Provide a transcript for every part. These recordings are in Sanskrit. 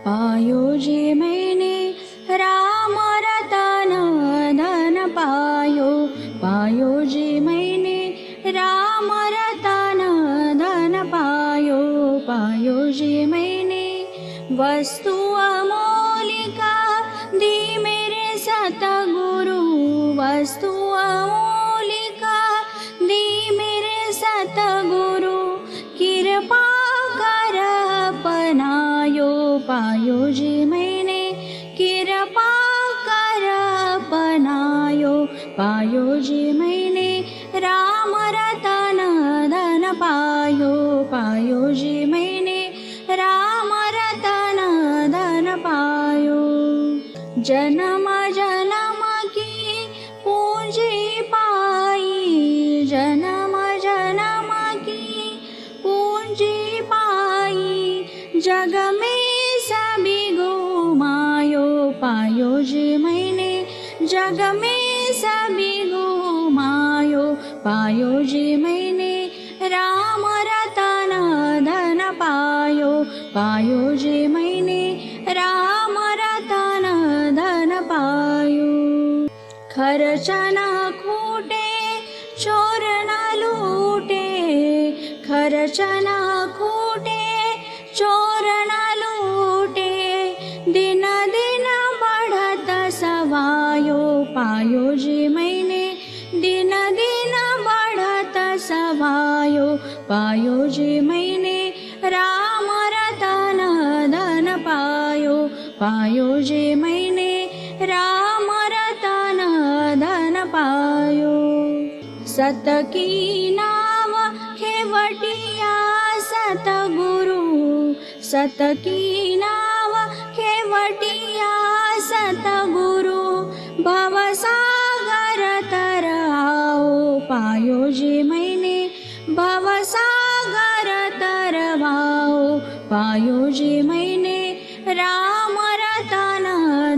पायो जी मैंने राम रतन धन पायो। पायो जी मैंने राम रतन धन पायो। पायो जी मैंने वस्तु अमोलिका दी मेरे सतगुरु। वस्तु अमोलिका दी मेरे सतगुरु। कृपा कर अपनायो। पायो जी मैंने कृपा कर अपनायो। पायो जी मैंने राम रतन धन पायो। पायो जी मैंने राम रतन धन पायो। जन्म जन्म की पूंजी पाई। जन्म जन्म की पूंजी पाई। जग में सभी घुमायो। पायो जी मैंने जग में सभी घुमायो। पायो जी मैंने राम रतन धन पायो। पायो जी मैंने राम रतन धन पायो। खर्च न खूटे चोर न लूटे। खर्च न खूटे चोर न लूटे। दिन दिन बढ़त सवायो। पायो जी मैंने दिन दिन बढ़त सवायो। पायो जी मैंने राम रतन धन पायो। पायो जी मैंने राम रतन धन पायो। सत की नाव खेवटिया सतगुरु। सत की नाव खेवटिया सतगुरु। भवसागर तर आओ। पायो जी मैंने भवसागर तर आओ। पायो जी मैंने राम रतन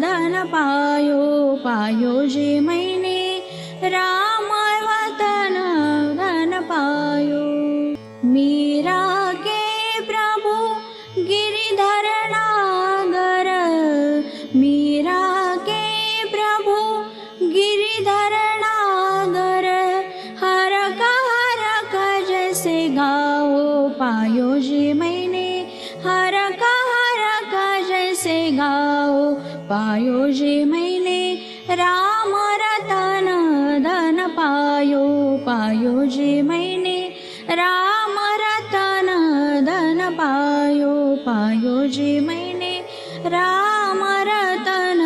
धन पायो। पायो जी मैंने राम रतन धन पायो। मीरा के प्रभु गिरिधर नागर। मीरा के प्रभु गिरिधर नागर। हर का जैसे गाओ। पायो जी मैंने हर का जैसे गाओ। पायो जी मैंने राम रतन धन पायो। पायो जी मैंने राम रतन धन पायो। पायो जी मैंने राम रतन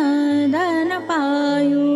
धन पायो।